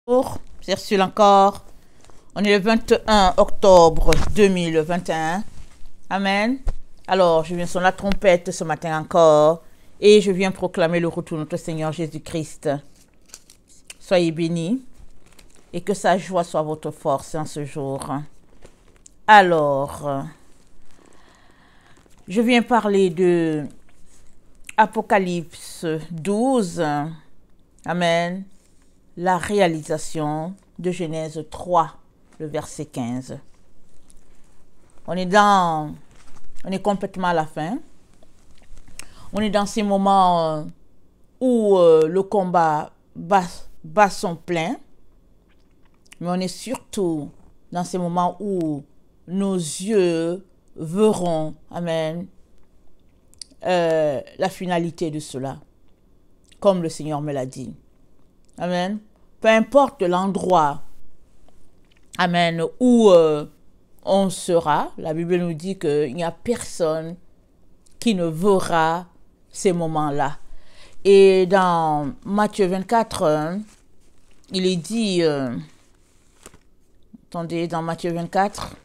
Bonjour, c'est Ursule encore. On est le 21 octobre 2021. Amen. Alors, je viens sur la trompette ce matin encore et je viens proclamer le retour de notre Seigneur Jésus-Christ. Soyez bénis et que sa joie soit votre force en ce jour. Alors, je viens parler de Apocalypse 12. Amen. La réalisation de Genèse 3, le verset 15. On est complètement à la fin. On est dans ces moments où le combat bat son plein. Mais on est surtout dans ces moments où nos yeux verront, amen, la finalité de cela, comme le Seigneur me l'a dit. Amen. Peu importe l'endroit, amen, où on sera, la Bible nous dit qu'il n'y a personne qui ne verra ces moments-là. Et dans Matthieu 24, il est dit, attendez, dans Matthieu 24,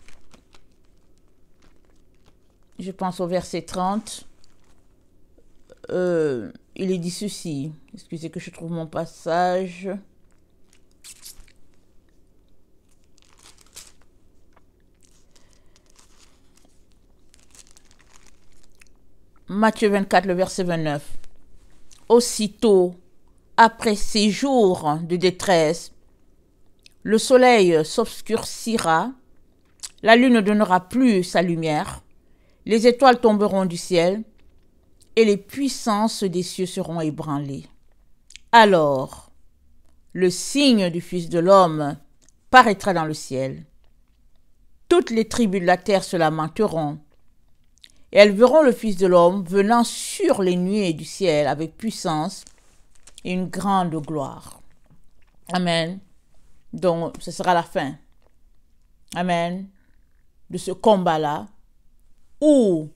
je pense au verset 30, il est dit ceci. Excusez que je trouve mon passage. Matthieu 24, le verset 29. Aussitôt, après ces jours de détresse, le soleil s'obscurcira, la lune ne donnera plus sa lumière, les étoiles tomberont du ciel, et les puissances des cieux seront ébranlées. Alors, le signe du Fils de l'homme paraîtra dans le ciel. Toutes les tribus de la terre se lamenteront, et elles verront le Fils de l'homme venant sur les nuées du ciel avec puissance et une grande gloire. Amen. Donc, ce sera la fin. Amen. De ce combat-là, où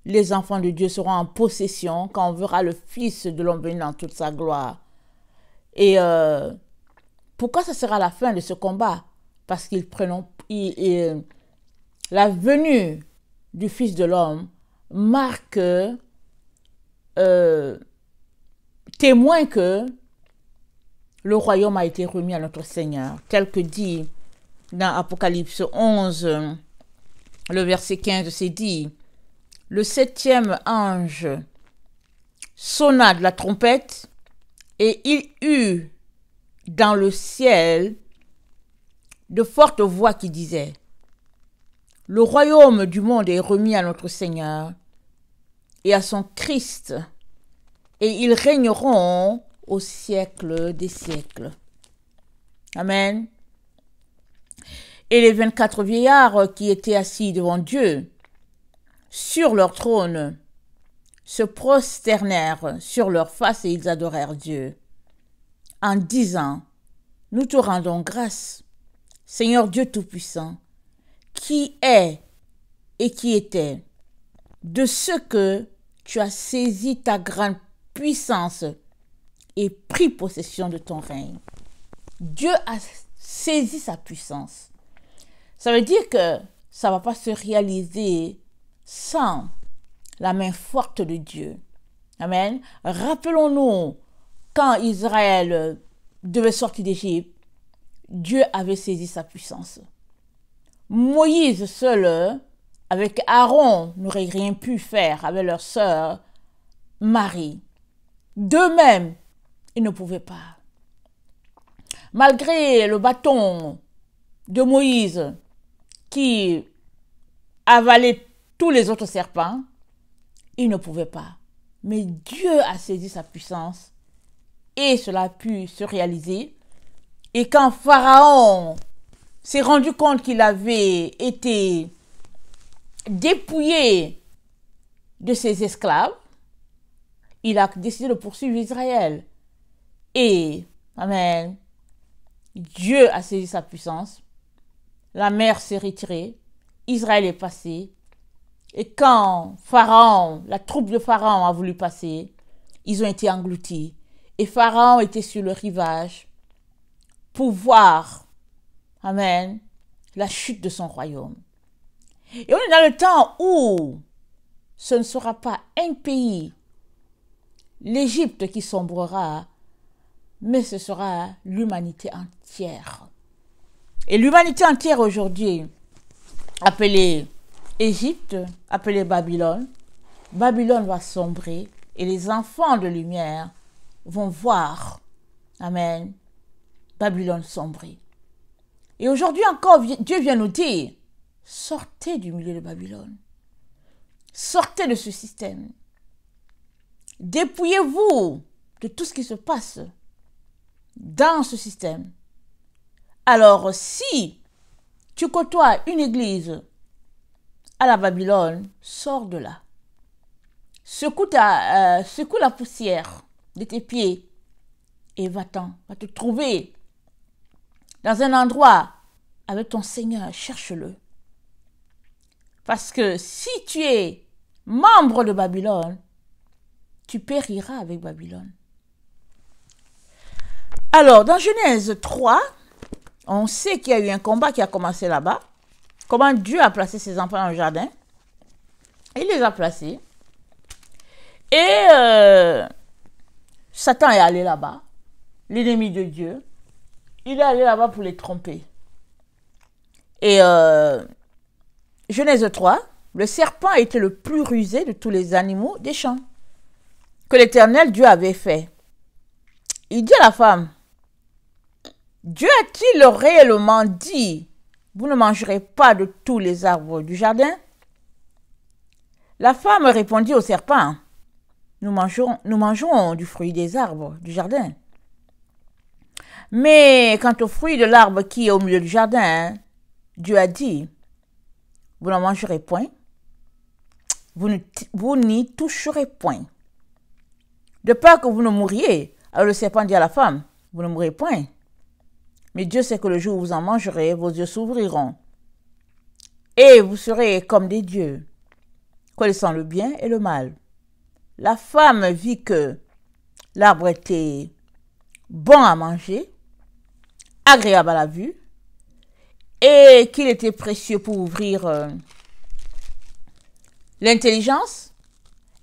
les enfants de Dieu seront en possession quand on verra le Fils de l'homme venir dans toute sa gloire. Et pourquoi ça sera la fin de ce combat? Parce qu'ils prennent la venue du Fils de l'homme marque témoin que le royaume a été remis à notre Seigneur, tel que dit dans Apocalypse 11, le verset 15, c'est dit: le 7e ange sonna de la trompette, et il eut dans le ciel de fortes voix qui disaient: le royaume du monde est remis à notre Seigneur et à son Christ, et ils régneront au siècle des siècles. Amen. Et les 24 vieillards qui étaient assis devant Dieu sur leur trône se prosternèrent sur leur face et ils adorèrent Dieu en disant: nous te rendons grâce, Seigneur Dieu Tout-Puissant, qui est et qui était, de ce que tu as saisi ta grande puissance et pris possession de ton règne. Dieu a saisi sa puissance. Ça veut dire que ça ne va pas se réaliser sans la main forte de Dieu. Amen. Rappelons-nous, quand Israël devait sortir d'Égypte, Dieu avait saisi sa puissance. Moïse seul, avec Aaron, n'aurait rien pu faire avec leur sœur Marie. D'eux-mêmes, ils ne pouvaient pas. Malgré le bâton de Moïse qui avalait tous les autres serpents, ils ne pouvaient pas. Mais Dieu a saisi sa puissance et cela a pu se réaliser. Et quand Pharaon s'est rendu compte qu'il avait été dépouillé de ses esclaves, il a décidé de poursuivre Israël. Et, amen, Dieu a saisi sa puissance. La mer s'est retirée. Israël est passé. Et quand Pharaon, la troupe de Pharaon a voulu passer, ils ont été engloutis. Et Pharaon était sur le rivage. pour voir, amen, la chute de son royaume. Et on est dans le temps où ce ne sera pas un pays, l'Égypte, qui sombrera, mais ce sera l'humanité entière. Et l'humanité entière aujourd'hui, appelée Égypte, appelée Babylone, Babylone va sombrer et les enfants de lumière vont voir, amen, Babylone sombrer. Et aujourd'hui encore, Dieu vient nous dire, sortez du milieu de Babylone. Sortez de ce système. Dépouillez-vous de tout ce qui se passe dans ce système. Alors, si tu côtoies une église à la Babylone, sors de là. Secoue la poussière de tes pieds et va-t'en, va te trouver dans un endroit avec ton Seigneur, cherche-le. Parce que si tu es membre de Babylone, tu périras avec Babylone. Alors, dans Genèse 3, on sait qu'il y a eu un combat qui a commencé là-bas. Comment Dieu a placé ses enfants dans le jardin. Il les a placés. Et Satan est allé là-bas, l'ennemi de Dieu. Il est allé là-bas pour les tromper. Et Genèse 3, le serpent était le plus rusé de tous les animaux des champs que l'Éternel Dieu avait fait. Il dit à la femme, Dieu a-t-il réellement dit, vous ne mangerez pas de tous les arbres du jardin? La femme répondit au serpent, nous mangerons du fruit des arbres du jardin. Mais quant au fruit de l'arbre qui est au milieu du jardin, Dieu a dit, vous n'en mangerez point, vous n'y toucherez point. De peur que vous ne mouriez. Alors le serpent dit à la femme, vous ne mourrez point. Mais Dieu sait que le jour où vous en mangerez, vos yeux s'ouvriront. Et vous serez comme des dieux, connaissant le bien et le mal. La femme vit que l'arbre était bon à manger, agréable à la vue, et qu'il était précieux pour ouvrir l'intelligence.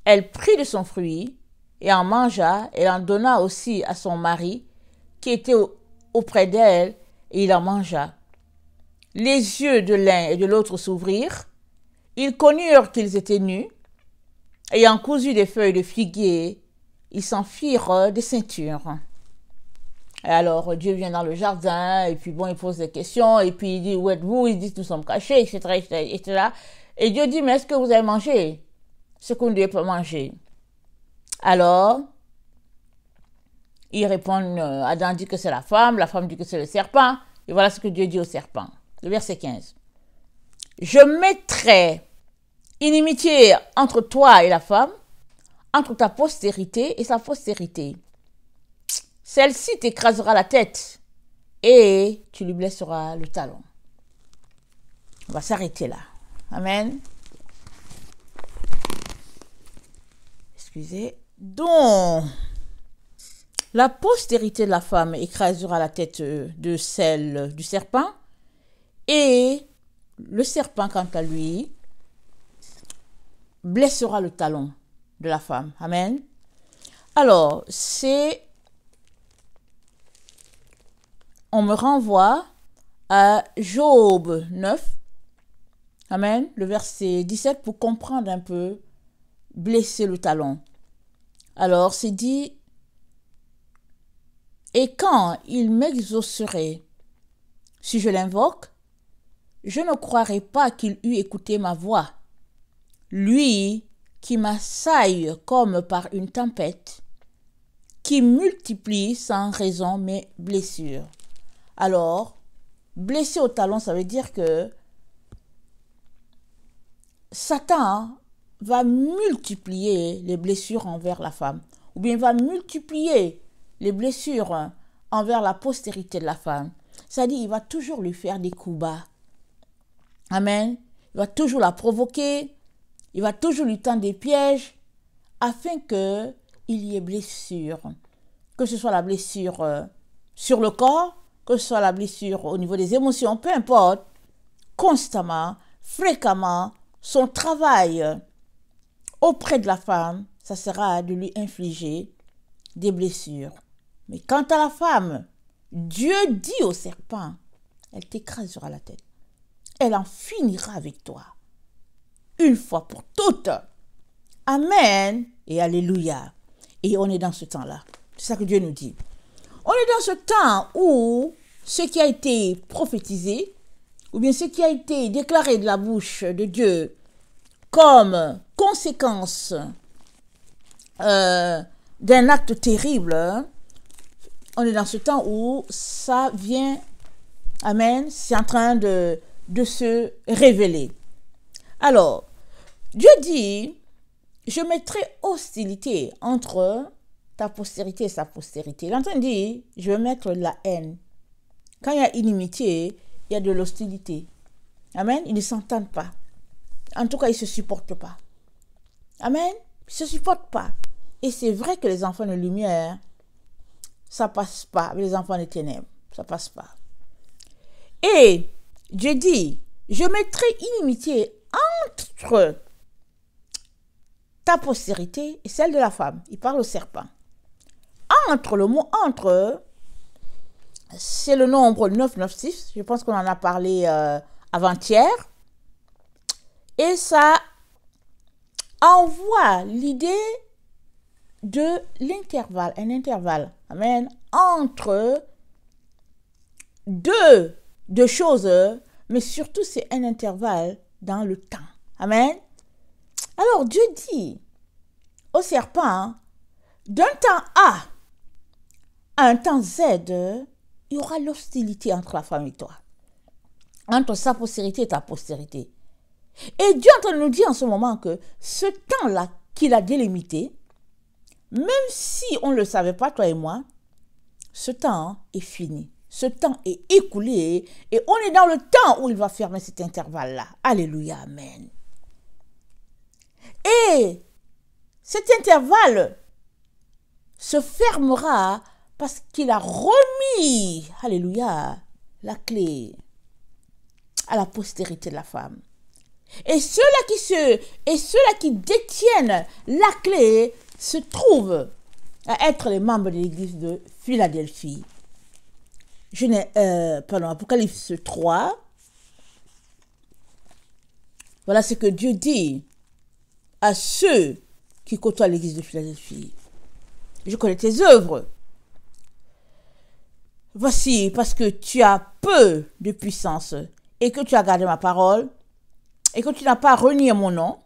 Elle prit de son fruit et en mangea, et en donna aussi à son mari qui était auprès d'elle, et il en mangea. Les yeux de l'un et de l'autre s'ouvrirent, ils connurent qu'ils étaient nus, ayant cousu des feuilles de figuier, ils s'en firent des ceintures. Et alors Dieu vient dans le jardin, et puis bon, il pose des questions, et puis il dit, où êtes-vous? Ils disent, nous sommes cachés, etc., etc. Et Dieu dit, mais est-ce que vous avez mangé ce que vous ne devez pas manger? Alors, ils répondent, Adam dit que c'est la femme dit que c'est le serpent, et voilà ce que Dieu dit au serpent. Le verset 15. Je mettrai inimitié entre toi et la femme, entre ta postérité et sa postérité. Celle-ci t'écrasera la tête et tu lui blesseras le talon. On va s'arrêter là. Amen. Excusez. Donc, la postérité de la femme écrasera la tête de celle du serpent et le serpent, quant à lui, blessera le talon de la femme. Amen. Alors, on me renvoie à Job 9, amen, le verset 17, pour comprendre un peu, blesser le talon. Alors, c'est dit, et quand il m'exaucerait, si je l'invoque, je ne croirais pas qu'il eût écouté ma voix. Lui qui m'assaille comme par une tempête, qui multiplie sans raison mes blessures. Alors, blessé au talon, ça veut dire que Satan va multiplier les blessures envers la femme, ou bien va multiplier les blessures envers la postérité de la femme. C'est-à-dire, il va toujours lui faire des coups bas. Amen. Il va toujours la provoquer, il va toujours lui tendre des pièges, afin qu'il y ait blessure. Que ce soit la blessure sur le corps, que ce soit la blessure au niveau des émotions, peu importe, constamment, fréquemment, son travail auprès de la femme, ça sera de lui infliger des blessures. Mais quant à la femme, Dieu dit au serpent, elle t'écrasera la tête. Elle en finira avec toi. Une fois pour toutes. Amen et alléluia. Et on est dans ce temps-là. C'est ça que Dieu nous dit. On est dans ce temps où ce qui a été prophétisé, ou bien ce qui a été déclaré de la bouche de Dieu comme conséquence d'un acte terrible, on est dans ce temps où ça vient, amen, c'est en train de se révéler. Alors, Dieu dit, je mettrai hostilité entre ta postérité et sa postérité. Il est en train de dire, je vais mettre la haine. Quand il y a inimitié, il y a de l'hostilité. Amen, ils ne s'entendent pas. En tout cas, ils ne se supportent pas. Amen, ils ne se supportent pas. Et c'est vrai que les enfants de lumière, ça ne passe pas avec les enfants des ténèbres. Ça ne passe pas. Et Dieu dit, je mettrai inimitié entre ta postérité et celle de la femme. Il parle au serpent. Entre, le mot entre, c'est le nombre 996. Je pense qu'on en a parlé avant-hier. Et ça envoie l'idée de l'intervalle, un intervalle, amen, entre deux choses, mais surtout c'est un intervalle dans le temps, amen. Alors Dieu dit au serpent, d'un temps A à un temps Z, il y aura l'hostilité entre la femme et toi, entre sa postérité et ta postérité. Et Dieu est en train de nous dire en ce moment que ce temps-là qu'il a délimité, même si on ne le savait pas, toi et moi, ce temps est fini. Ce temps est écoulé et on est dans le temps où il va fermer cet intervalle-là. Alléluia, amen. Et cet intervalle se fermera parce qu'il a remis, alléluia, la clé à la postérité de la femme. Et ceux-là qui détiennent la clé se trouvent à être les membres de l'église de Philadelphie. Apocalypse 3. Voilà ce que Dieu dit à ceux qui côtoient l'église de Philadelphie. Je connais tes œuvres. Voici, parce que tu as peu de puissance et que tu as gardé ma parole et que tu n'as pas renié mon nom,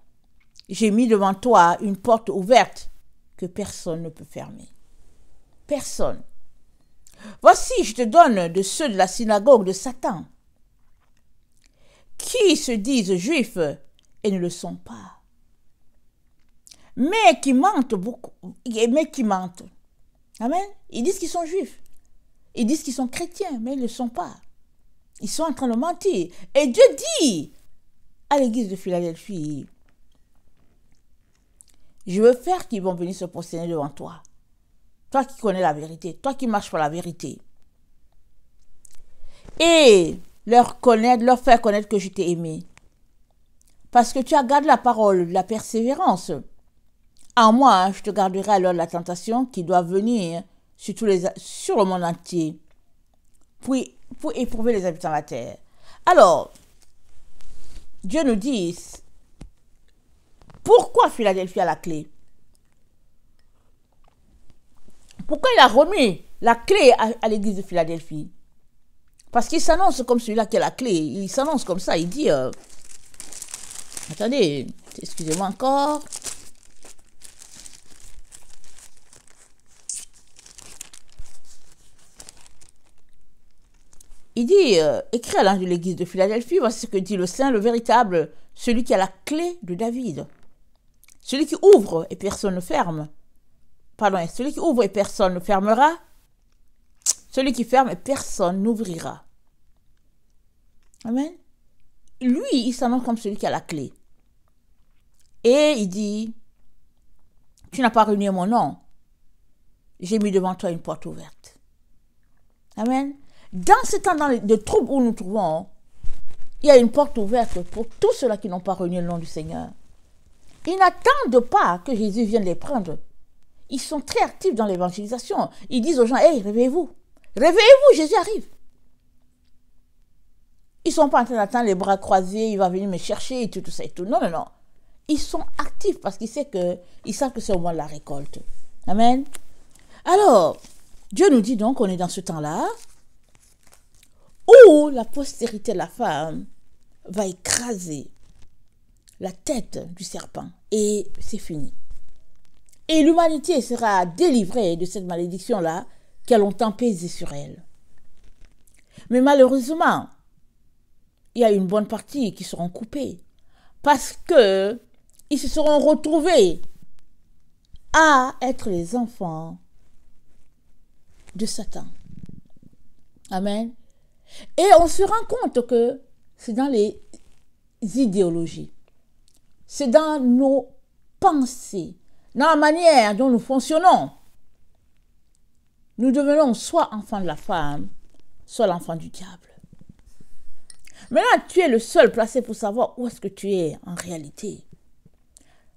j'ai mis devant toi une porte ouverte que personne ne peut fermer. Personne. Voici, je te donne de ceux de la synagogue de Satan, qui se disent juifs et ne le sont pas, mais qui mentent beaucoup, mais qui mentent. Amen. Ils disent qu'ils sont juifs. Ils disent qu'ils sont chrétiens, mais ils ne le sont pas. Ils sont en train de mentir. Et Dieu dit à l'église de Philadelphie, je veux faire qu'ils vont venir se prosterner devant toi. Toi qui connais la vérité, toi qui marches pour la vérité. Et leur faire connaître que je t'ai aimé. Parce que tu as gardé la parole de la persévérance. En moi, je te garderai alors de la tentation qui doit venir sur le monde entier pour éprouver les habitants de la terre. Alors, Dieu nous dit, pourquoi Philadelphie a la clé? Pourquoi il a remis la clé à l'église de Philadelphie? Parce qu'il s'annonce comme celui-là qui a la clé. Il s'annonce comme ça, il dit... Attendez, excusez-moi encore. Il dit, écrit à l'ange de l'église de Philadelphie, voici ce que dit le Saint, le véritable, celui qui a la clé de David. Celui qui ouvre et personne ne ferme. Pardon, celui qui ouvre et personne ne fermera. Celui qui ferme et personne n'ouvrira. Amen. Lui, il s'annonce comme celui qui a la clé. Et il dit, tu n'as pas renié mon nom. J'ai mis devant toi une porte ouverte. Amen. Dans ce temps de troubles où nous trouvons, il y a une porte ouverte pour tous ceux-là qui n'ont pas renié le nom du Seigneur. Ils n'attendent pas que Jésus vienne les prendre. Ils sont très actifs dans l'évangélisation. Ils disent aux gens, hey, réveillez-vous. Réveillez-vous, Jésus arrive. Ils ne sont pas en train d'attendre les bras croisés, il va venir me chercher et tout ça et tout. Non, non, non. Ils sont actifs parce qu'ils savent que c'est au moment de la récolte. Amen. Alors, Dieu nous dit donc qu'on est dans ce temps-là où la postérité de la femme va écraser la tête du serpent. Et c'est fini. Et l'humanité sera délivrée de cette malédiction-là qui a longtemps pesé sur elle. Mais malheureusement, il y a une bonne partie qui seront coupés parce que ils se seront retrouvés à être les enfants de Satan. Amen. Et on se rend compte que c'est dans les idéologies, c'est dans nos pensées, dans la manière dont nous fonctionnons. Nous devenons soit enfants de la femme, soit l'enfant du diable. Maintenant, tu es le seul placé pour savoir où est-ce que tu es en réalité.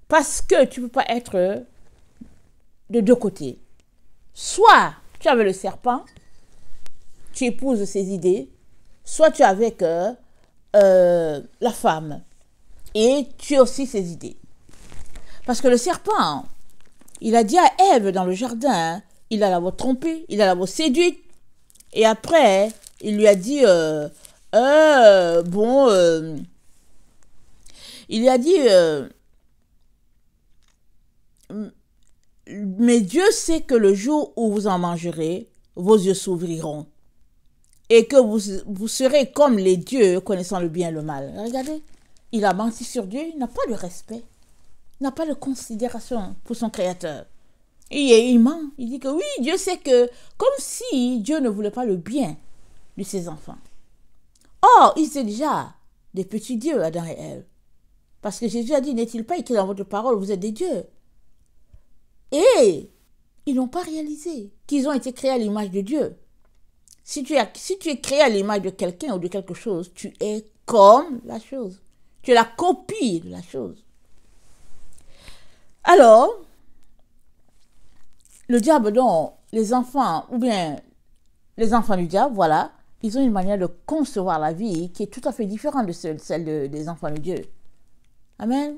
Parce que tu ne peux pas être de deux côtés. Soit tu es avec le serpent, tu épouses ses idées, soit tu es avec la femme et tu as aussi ses idées. Parce que le serpent, il a dit à Ève dans le jardin, il a l'avoir trompée, il a l'avoir séduite, et après, il lui a dit, il lui a dit, mais Dieu sait que le jour où vous en mangerez, vos yeux s'ouvriront et que vous serez comme les dieux connaissant le bien et le mal. Regardez, il a menti sur Dieu, il n'a pas de respect, il n'a pas de considération pour son créateur. Et il ment, il dit que oui, Dieu sait que, comme si Dieu ne voulait pas le bien de ses enfants. Or, ils étaient déjà des petits dieux, Adam et Ève. Parce que Jésus a dit, n'est-il pas écrit dans votre parole, vous êtes des dieux. Et ils n'ont pas réalisé qu'ils ont été créés à l'image de Dieu. Si tu es créé à l'image de quelqu'un ou de quelque chose, tu es comme la chose. Tu es la copie de la chose. Alors, le diable, donc, les enfants, ou bien les enfants du diable, voilà, ils ont une manière de concevoir la vie qui est tout à fait différente de celle des enfants de Dieu. Amen.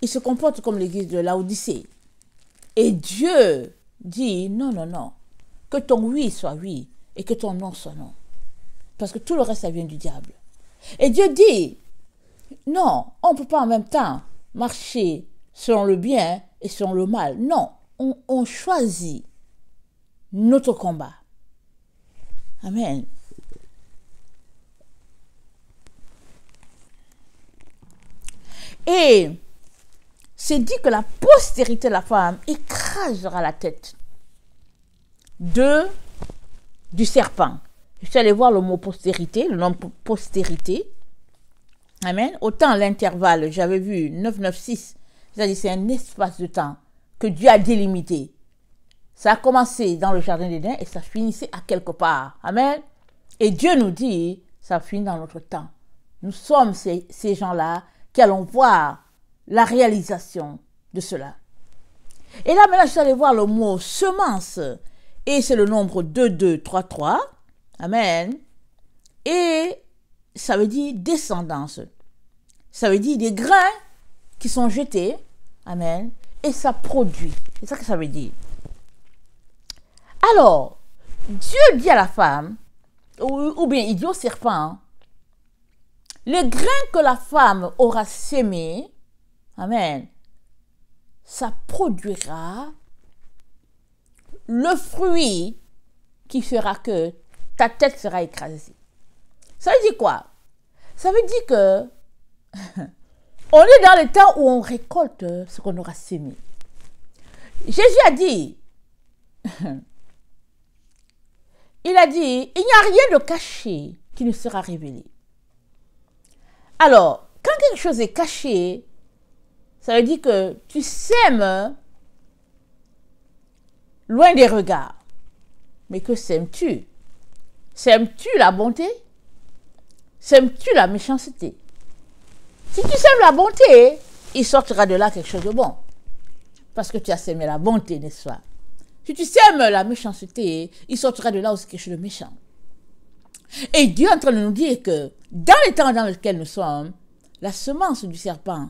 Ils se comportent comme l'église de Laodicée. Et Dieu dit, non, non, non, que ton oui soit oui et que ton non soit non. Parce que tout le reste, ça vient du diable. Et Dieu dit, non, on ne peut pas en même temps marcher selon le bien et selon le mal. Non, on choisit notre combat. Amen. Et c'est dit que la postérité de la femme écrasera la tête du serpent. Je suis allé voir le mot postérité, le nom postérité. Amen. Autant l'intervalle, j'avais vu 996, c'est-à-dire c'est un espace de temps que Dieu a délimité. Ça a commencé dans le jardin d'Éden et ça finissait à quelque part. Amen. Et Dieu nous dit, ça finit dans notre temps. Nous sommes ces gens-là qui allons voir la réalisation de cela. Et là, maintenant, je suis allé voir le mot semence. Et c'est le nombre 2233. Amen. Et ça veut dire descendance. Ça veut dire des grains qui sont jetés. Amen. Et ça produit. C'est ça que ça veut dire. Alors, Dieu dit à la femme, ou bien il dit au serpent, les grains que la femme aura sémés, amen, ça produira le fruit qui fera que ta tête sera écrasée. Ça veut dire quoi? Ça veut dire que on est dans le temps où on récolte ce qu'on aura sémé. Jésus a dit, il a dit, il n'y a rien de caché qui ne sera révélé. Alors, quand quelque chose est caché, ça veut dire que tu sèmes loin des regards. Mais que sèmes-tu? Sèmes-tu la bonté? Sèmes-tu la méchanceté? Si tu sèmes la bonté, il sortira de là quelque chose de bon. Parce que tu as sémé la bonté, n'est-ce pas? Si tu sèmes la méchanceté, il sortira de là aussi quelque chose de méchant. Et Dieu est en train de nous dire que dans les temps dans lesquels nous sommes, la semence du serpent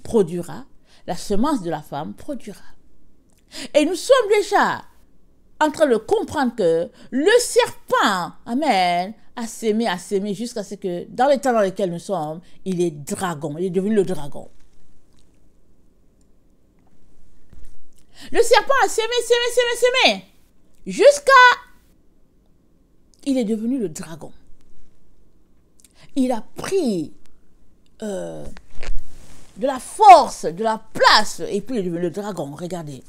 produira, la semence de la femme produira. Et nous sommes déjà en train de comprendre que le serpent, amen, a sémé jusqu'à ce que dans les temps dans lesquels nous sommes, il est dragon, il est devenu le dragon. Le serpent a sémé, jusqu'à il est devenu le dragon. Il a pris de la force, de la place, et puis il est devenu le dragon. Regardez.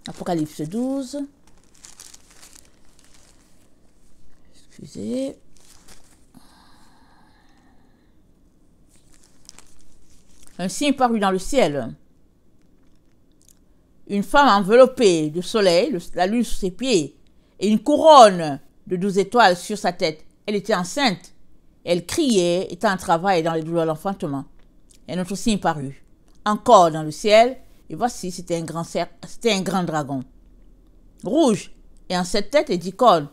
Apocalypse 12. Excusez. Un signe parut dans le ciel. Une femme enveloppée de soleil, la lune sous ses pieds, et une couronne de 12 étoiles sur sa tête. Elle était enceinte. Elle criait, étant en travail dans les douleurs de l'enfantement. Et notre signe parut. Encore dans le ciel, et voici, c'était un grand dragon. Rouge, et en 7 têtes et 10 cornes.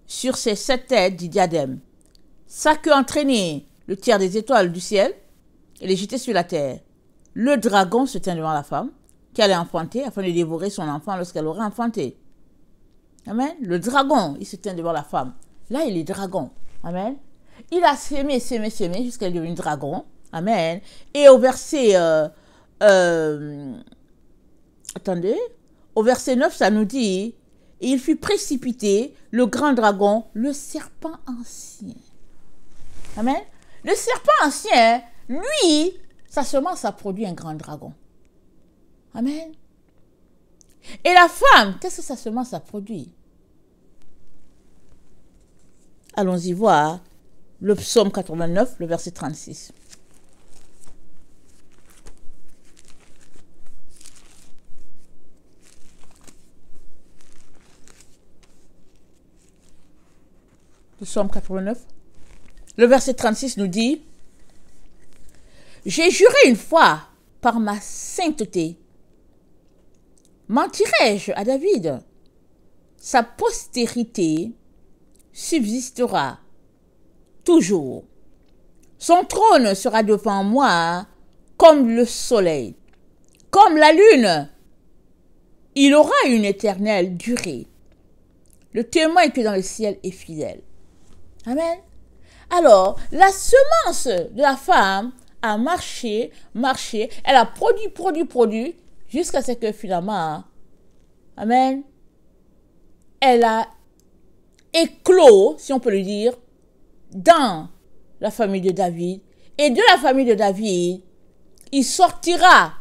Sur ces 7 têtes, 10 diadèmes. Sa queue entraînait le tiers des étoiles du ciel, et les jetait sur la terre. Le dragon se tint devant la femme, qui allait enfanter, afin de dévorer son enfant lorsqu'elle aurait enfanté. Amen. Le dragon, il se tient devant la femme. Là, il est dragon. Amen. Il a sémé jusqu'à ce qu'elle devienne dragon. Amen. Et au verset... attendez. Au verset 9, ça nous dit... Il fut précipité, le grand dragon, le serpent ancien. Amen. Le serpent ancien, lui, sa semence a produit un grand dragon. Amen. Et la femme, qu'est-ce que sa semence a produit? Allons-y voir le psaume 89, le verset 36. Le psaume 89, le verset 36 nous dit: J'ai juré une fois par ma sainteté, mentirai-je à David? Sa postérité subsistera toujours. Son trône sera devant moi comme le soleil, comme la lune. Il aura une éternelle durée. Le témoin qui est dans le ciel est fidèle. Amen. Alors, la semence de la femme a marché, elle a produit, jusqu'à ce que finalement, amen, elle a éclos, si on peut le dire, dans la famille de David. Et de la famille de David, il sortira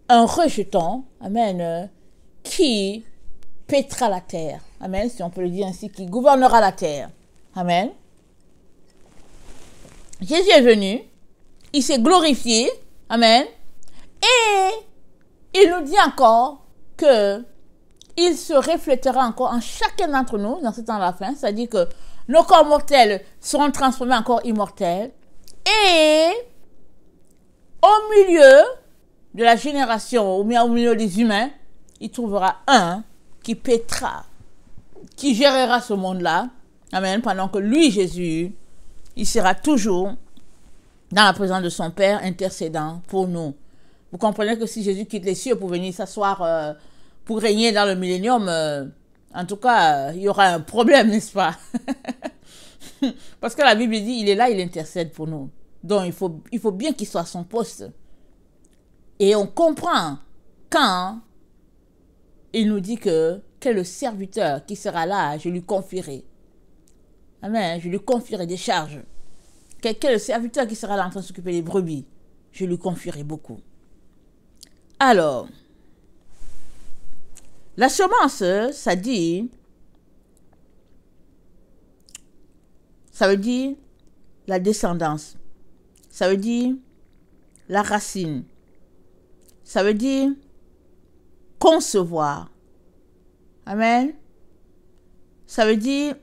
un rejeton, amen, qui pètera la terre. Amen, si on peut le dire ainsi, qui gouvernera la terre. Amen. Jésus est venu, il s'est glorifié, amen, et il nous dit encore que il se reflètera encore en chacun d'entre nous dans ce temps de la fin, c'est-à-dire que nos corps mortels seront transformés en corps immortels, et au milieu de la génération, au milieu des humains, il trouvera un qui pètera, qui gérera ce monde-là, amen, pendant que lui, Jésus, il sera toujours dans la présence de son Père, intercédant pour nous. Vous comprenez que si Jésus quitte les cieux pour venir s'asseoir, pour régner dans le millénium, en tout cas, il y aura un problème, n'est-ce pas? Parce que la Bible dit, il est là, il intercède pour nous. Donc, il faut bien qu'il soit à son poste. Et on comprend quand il nous dit que le serviteur qui sera là, je lui confierai. Amen. Je lui confierai des charges. Quel est le serviteur qui sera là en train de s'occuper des brebis? Je lui confierai beaucoup. Alors, la semence, ça veut dire la descendance. Ça veut dire la racine. Ça veut dire concevoir. Amen. ça veut dire,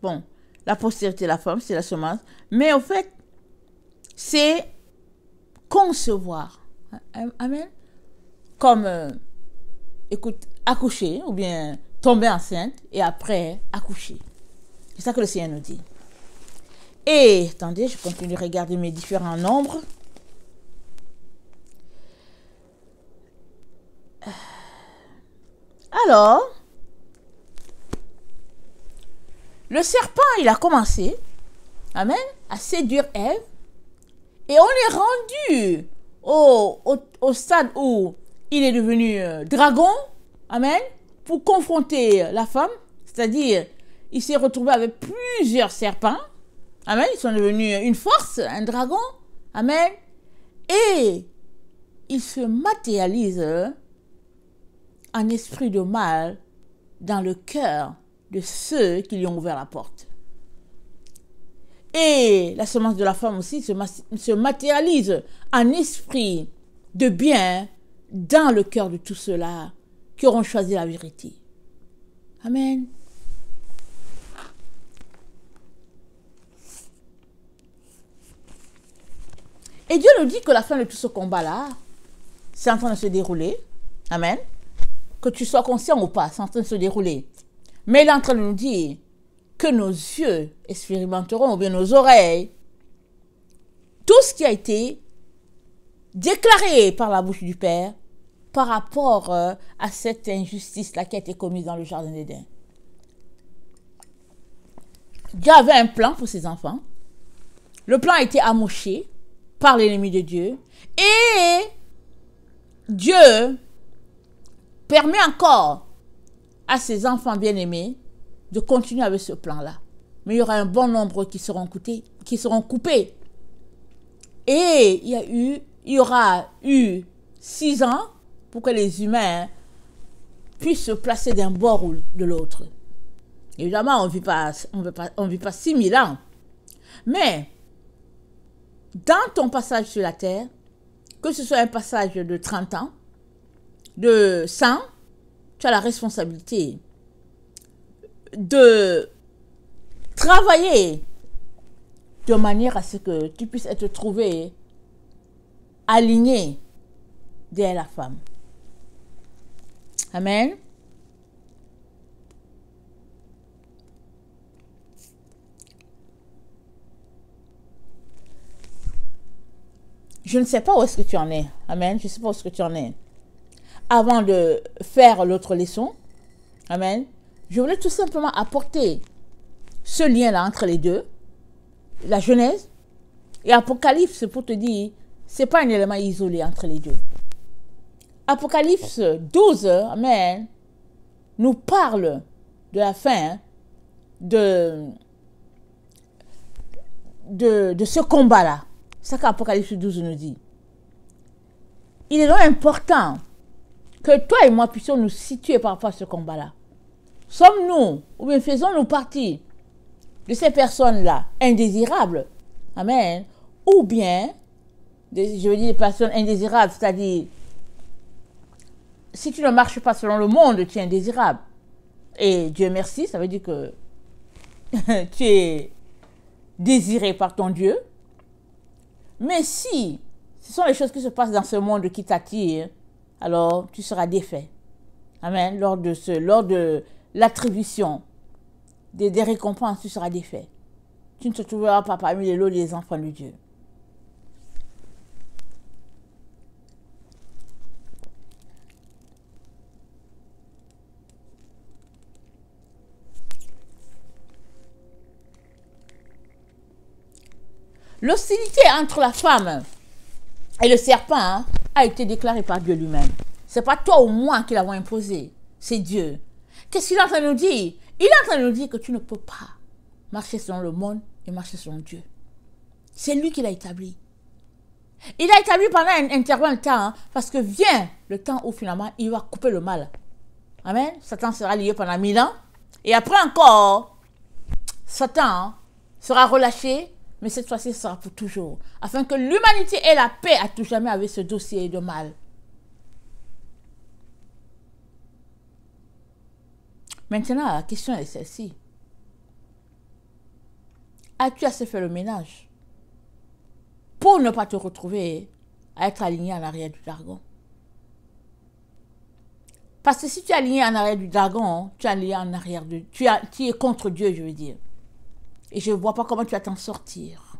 bon, la postérité de la femme, c'est la semence, mais au fait, c'est concevoir. Amen. Comme, écoute, accoucher, ou bien tomber enceinte, et après, accoucher. C'est ça que le Seigneur nous dit. Et, attendez, je continue de regarder mes différents nombres. Alors, le serpent, il a commencé, amen, à séduire Ève, et on est rendu au stade où il est devenu dragon, amen, pour confronter la femme, c'est-à-dire, il s'est retrouvé avec plusieurs serpents, amen, ils sont devenus une force, un dragon, amen, et il se matérialise en esprit de mal dans le cœur de ceux qui lui ont ouvert la porte. Et la semence de la femme aussi se matérialise en esprit de bien dans le cœur de tous ceux-là qui auront choisi la vérité. Amen. Et Dieu nous dit que la fin de tout ce combat-là, c'est en train de se dérouler. Amen. Que tu sois conscient ou pas, c'est en train de se dérouler. Mais il est en train de nous dire que nos yeux expérimenteront, ou bien nos oreilles, tout ce qui a été déclaré par la bouche du Père par rapport à cette injustice-là qui a été commise dans le jardin d'Éden. Dieu avait un plan pour ses enfants. Le plan a été amoché par l'ennemi de Dieu. Et Dieu permet encore à ses enfants bien-aimés de continuer avec ce plan-là. Mais il y aura un bon nombre qui seront coupés. Et il y aura eu 6 ans pour que les humains puissent se placer d'un bord ou de l'autre. Évidemment, on ne vit pas 6000 ans. Mais, dans ton passage sur la terre, que ce soit un passage de 30 ans, de 100, tu as la responsabilité de travailler de manière à ce que tu puisses être trouvé aligné derrière la femme. Amen. Je ne sais pas où est-ce que tu en es. Amen. Je ne sais pas où est-ce que tu en es. Avant de faire l'autre leçon, amen, je voulais tout simplement apporter ce lien-là entre les deux, la Genèse et Apocalypse, pour te dire, ce n'est pas un élément isolé entre les deux. Apocalypse 12, amen, nous parle de la fin de ce combat-là. C'est ça qu'Apocalypse 12 nous dit. Il est donc important que toi et moi puissions nous situer par rapport à ce combat-là. Sommes-nous, ou bien faisons-nous partie de ces personnes-là indésirables, amen, ou bien, je veux dire des personnes indésirables, c'est-à-dire, si tu ne marches pas selon le monde, tu es indésirable. Et Dieu merci, ça veut dire que tu es désiré par ton Dieu. Mais si ce sont les choses qui se passent dans ce monde qui t'attirent, alors tu seras défait. Amen. Lors de l'attribution des récompenses, tu seras défait. Tu ne te trouveras pas parmi les lots des enfants de Dieu. L'hostilité entre la femme et le serpent a été déclarée par Dieu lui-même. Ce n'est pas toi ou moi qui l'avons imposé, c'est Dieu. Qu'est-ce qu'il est en train de nous dire? Il est en train de nous dire que tu ne peux pas marcher selon le monde et marcher selon Dieu. C'est lui qui l'a établi. Il l'a établi pendant un intervalle de temps, parce que vient le temps où finalement il va couper le mal. Amen. Satan sera lié pendant 1000 ans. Et après encore, Satan sera relâché. Mais cette fois-ci, ce sera pour toujours. Afin que l'humanité ait la paix à tout jamais avec ce dossier de mal. Maintenant, la question est celle-ci. As-tu assez fait le ménage pour ne pas te retrouver à être aligné en arrière du dragon? Parce que si tu es aligné en arrière du dragon, tu es aligné en arrière de... Tu es contre Dieu, je veux dire. Et je ne vois pas comment tu vas t'en sortir.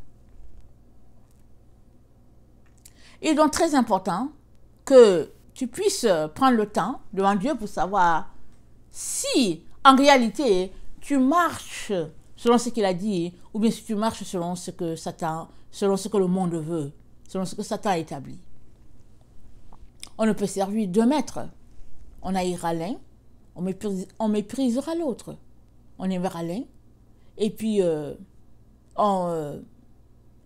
Il est donc très important que tu puisses prendre le temps devant Dieu pour savoir si, en réalité, tu marches selon ce qu'il a dit, ou bien si tu marches selon ce que Satan, selon ce que le monde veut, selon ce que Satan a établi. On ne peut servir deux maîtres. On haïra l'un, on méprisera l'autre. On aimera l'un, et puis on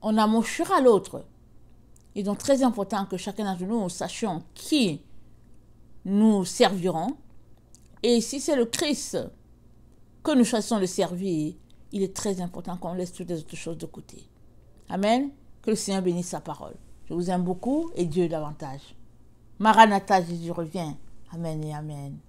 amochera l'autre. Il est donc très important que chacun d'entre nous sachions qui nous servirons. Et si c'est le Christ que nous choisissons de servir, il est très important qu'on laisse toutes les autres choses de côté. Amen. Que le Seigneur bénisse sa parole. Je vous aime beaucoup et Dieu davantage. Maranatha, Jésus revient. Amen et amen.